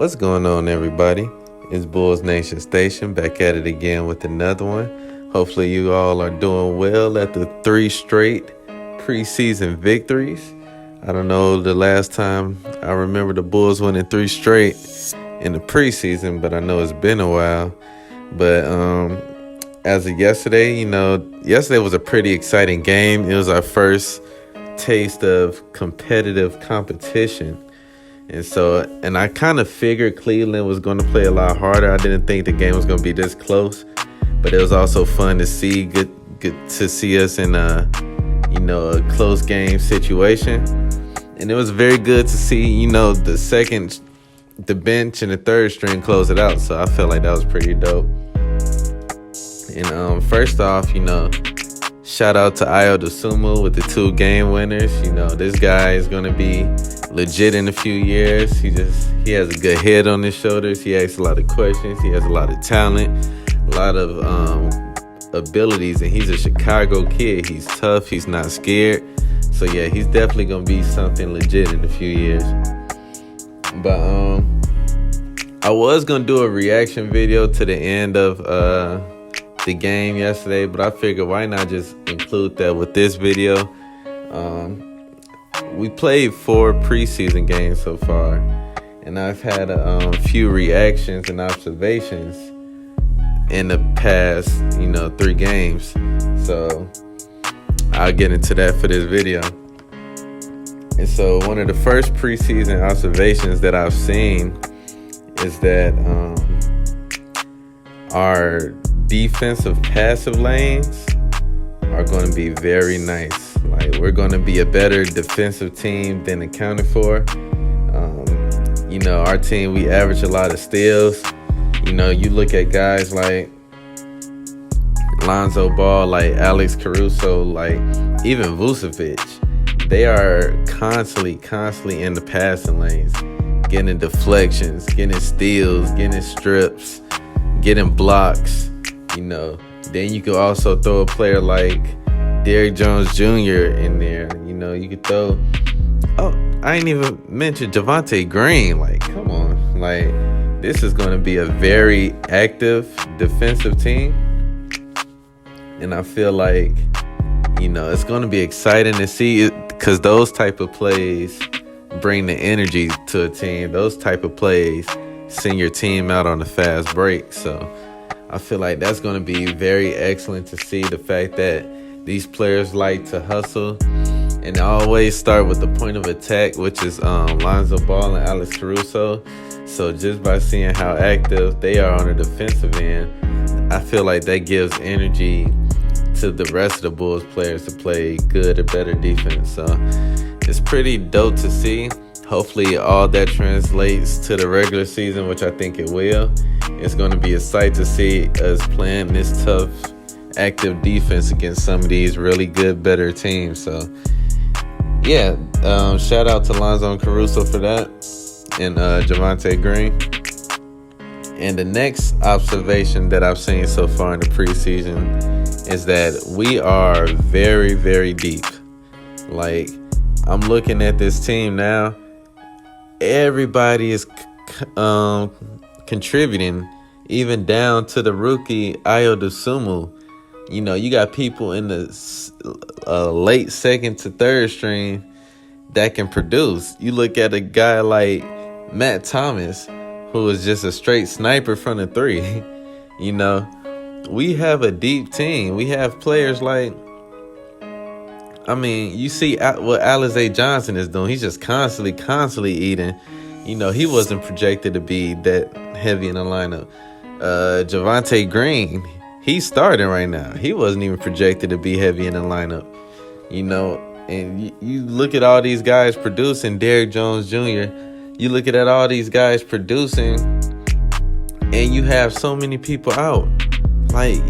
What's going on, everybody? It's Bulls Nation Station back at it again with another one. Hopefully you all are doing well at the 3 straight preseason victories. I don't know the last time I remember the Bulls winning 3 straight in the preseason, but I know it's been a while. But as of yesterday, yesterday was a pretty exciting game. It was our first taste of competitive competition. And I kind of figured Cleveland was going to play a lot harder. I didn't think the game was going to be this close, but it was also fun to see. Good to see us in a close game situation, and it was very good to see the bench and the third string close it out. So I felt like that was pretty dope. And first off, shout out to Ayo Dosunmu with the 2 game winners. This guy is going to be legit in a few years. He has a good head on his shoulders. He asks a lot of questions. He has a lot of talent, a lot of abilities, and he's a Chicago kid. He's tough. He's not scared. So yeah, he's definitely gonna be something legit in a few years. But I was gonna do a reaction video to the end of the game yesterday, but I figured why not just include that with this video. We played 4 preseason games so far, and I've had a few reactions and observations in the past, 3 games. So I'll get into that for this video. And so one of the first preseason observations that I've seen is that our defensive passive lanes are going to be very nice. Like, we're going to be a better defensive team than accounted for. Our team, we average a lot of steals. You look at guys like Lonzo Ball, like Alex Caruso, like even Vucevic. They are constantly in the passing lanes, getting deflections, getting steals, getting strips, getting blocks. Then you could also throw a player like Derrick Jones Jr. in there. You could throw. Oh, I ain't even mentioned Javonte Green. Like, come on. Like, this is going to be a very active defensive team. And I feel like, it's going to be exciting to see it, because those type of plays bring the energy to a team. Those type of plays send your team out on a fast break. So I feel like that's going to be very excellent to see, the fact that these players like to hustle and always start with the point of attack, which is Lonzo Ball and Alex Caruso. So just by seeing how active they are on the defensive end, I feel like that gives energy to the rest of the Bulls players to play good or better defense. So it's pretty dope to see. Hopefully all that translates to the regular season, which I think it will. It's going to be a sight to see us playing this tough, active defense against some of these really good, better teams. So yeah, shout out to Lonzo and Caruso for that, and Javonte Green. And the next observation that I've seen so far in the preseason is that we are very, very deep. Like, I'm looking at this team now. Everybody is contributing, even down to the rookie Ayo Dosunmu. You got people in the late second to third string that can produce. You look at a guy like Matt Thomas, who is just a straight sniper from the 3. We have a deep team. We have players like, you see what Alize Johnson is doing. He's just constantly eating. He wasn't projected to be that heavy in the lineup. Javonte Green, he's starting right now. He wasn't even projected to be heavy in the lineup. And you look at all these guys producing, Derrick Jones Jr., you look at all these guys producing, and you have so many people out. Like,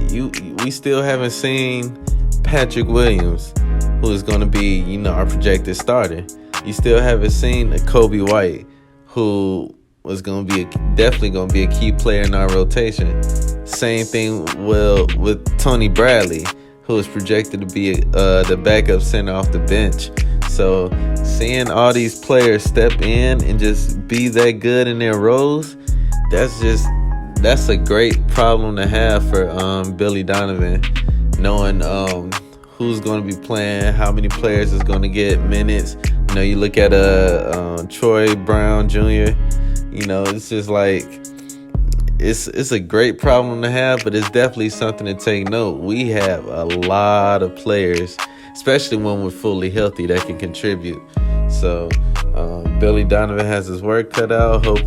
we still haven't seen Patrick Williams, who is going to be, our projected starter. You still haven't seen Kobe White, who was definitely going to be a key player in our rotation. Same thing with Tony Bradley, who is projected to be the backup center off the bench. So seeing all these players step in and just be that good in their roles, that's a great problem to have for Billy Donovan, knowing who's going to be playing, how many players is going to get minutes. You look at Troy Brown Jr. It's just like it's a great problem to have, but it's definitely something to take note. We have a lot of players, especially when we're fully healthy, that can contribute. So Billy Donovan has his work cut out. Hope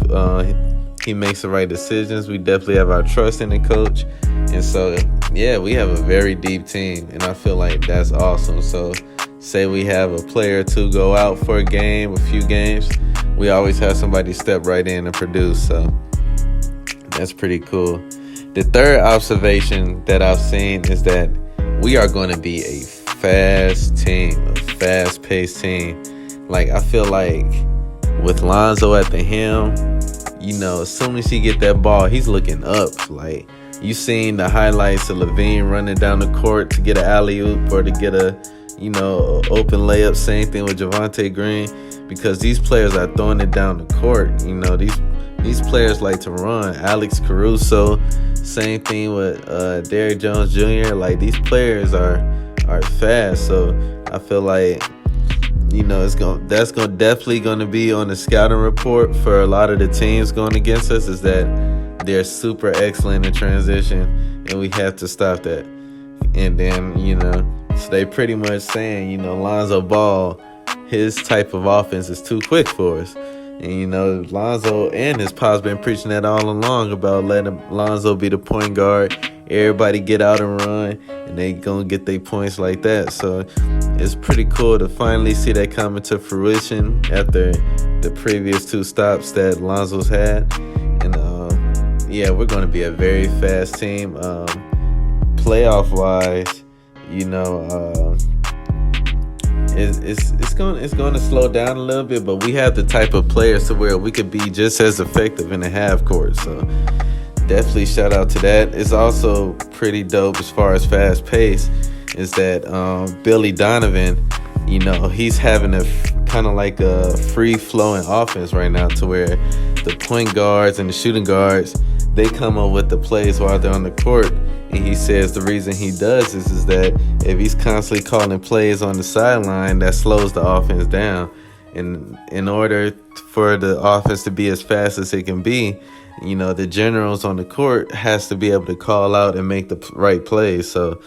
he makes the right decisions. We definitely have our trust in the coach. And so, yeah, we have a very deep team, and I feel like that's awesome. So say we have a player or two go out for a game, a few games, we always have somebody step right in and produce. So that's pretty cool. The third observation that I've seen is that we are going to be a fast team, a fast-paced team. Like, I feel like with Lonzo at the helm, as soon as he get that ball, he's looking up. Like, you seen the highlights of Levine running down the court to get an alley-oop or to get a, open layup. Same thing with Javonte Green, because these players are throwing it down the court. These players like to run. Alex Caruso, same thing with Derrick Jones Jr. Like, these players are fast. So I feel like that's definitely gonna be on the scouting report for a lot of the teams going against us, is that they're super excellent in transition, and we have to stop that. And then so they pretty much saying Lonzo Ball, his type of offense is too quick for us. And Lonzo and his pop's been preaching that all along about letting Lonzo be the point guard. Everybody get out and run, and they gonna get their points like that. So it's pretty cool to finally see that coming to fruition after the previous two stops that Lonzo's had. And yeah, we're gonna be a very fast team. Playoff wise, it's going to slow down a little bit, but we have the type of players to where we could be just as effective in the half court. So definitely shout out to that. It's also pretty dope as far as fast pace, is that Billy Donovan, he's having a kind of like a free flowing offense right now, to where the point guards and the shooting guards, they come up with the plays while they're on the court. And he says the reason he does this is that if he's constantly calling plays on the sideline, that slows the offense down. And in order for the offense to be as fast as it can be, the generals on the court has to be able to call out and make the right plays. So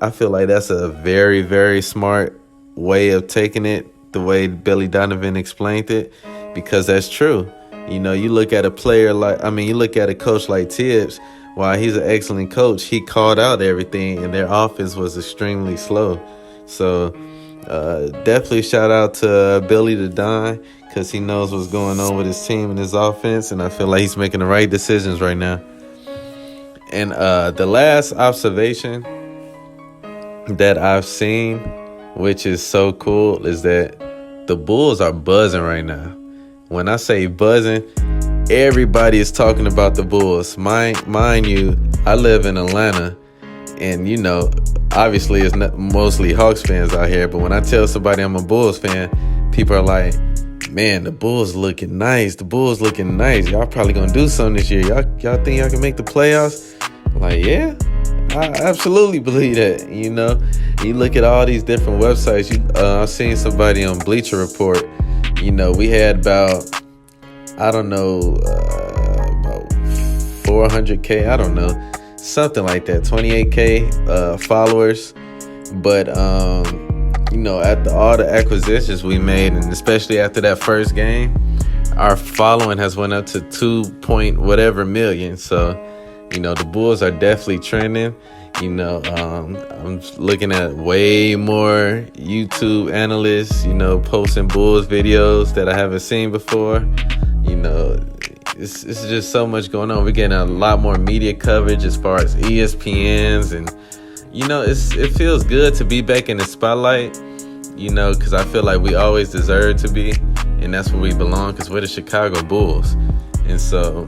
I feel like that's a very, very smart way of taking it, the way Billy Donovan explained it, because that's true. You look at a player you look at a coach like Tibbs. While he's an excellent coach, he called out everything, and their offense was extremely slow. So definitely shout out to Billy the Don, because he knows what's going on with his team and his offense, and I feel like he's making the right decisions right now. And the last observation that I've seen, which is so cool, is that the Bulls are buzzing right now. When I say buzzing, everybody is talking about the Bulls. Mind you, I live in Atlanta, and obviously it's not mostly Hawks fans out here, but when I tell somebody I'm a Bulls fan, people are like, man, the Bulls looking nice. The Bulls looking nice. Y'all probably gonna do something this year. Y'all think y'all can make the playoffs? Like, yeah, I absolutely believe that. You look at all these different websites. I've seen somebody on Bleacher Report. We had about 400K, I don't know, something like that, 28K followers. But after all the acquisitions we made, and especially after that first game, our following has went up to 2 whatever million. So the Bulls are definitely trending. I'm looking at way more YouTube analysts, posting Bulls videos that I haven't seen before. It's just so much going on. We're getting a lot more media coverage as far as ESPNs, and it feels good to be back in the spotlight, because I feel like we always deserve to be, and that's where we belong, because we're the Chicago Bulls. And so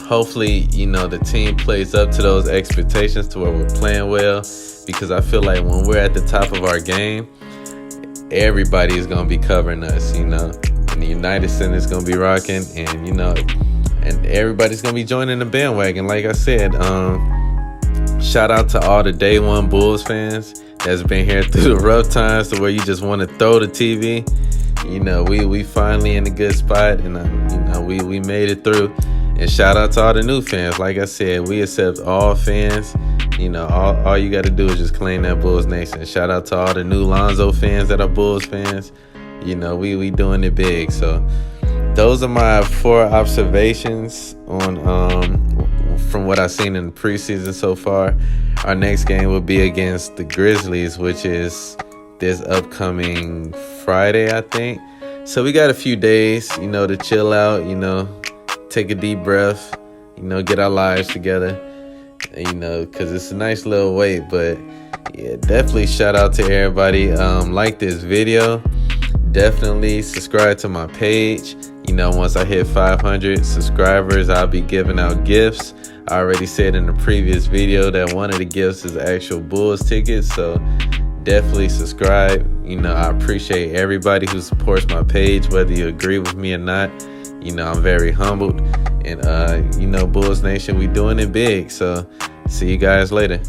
hopefully, the team plays up to those expectations to where we're playing well, because I feel like when we're at the top of our game, everybody is gonna be covering us, you know. And the United Center is gonna be rocking, and you know, and everybody's gonna be joining the bandwagon. Like I said, shout out to all the day one Bulls fans that's been here through the rough times, to where you just want to throw the TV. You know, we finally in a good spot, and you know, we made it through. And shout out to all the new fans. Like I said, we accept all fans. You know, all you got to do is just claim that Bulls Nation. Shout out to all the new Lonzo fans that are Bulls fans. You know, we doing it big. So those are my 4 observations on from what I've seen in the preseason so far. Our next game will be against the Grizzlies, which is this upcoming Friday, I think. So we got a few days, you know, to chill out, you know, take a deep breath, you know, get our lives together, you know, because it's a nice little wait. But yeah, definitely shout out to everybody. Like this video, definitely subscribe to my page. You know, once I hit 500 subscribers, I'll be giving out gifts. I already said in the previous video that one of the gifts is actual Bulls tickets, so definitely subscribe. You know, I appreciate everybody who supports my page, whether you agree with me or not. You know, I'm very humbled. And, you know, Bulls Nation, we doing it big. So see you guys later.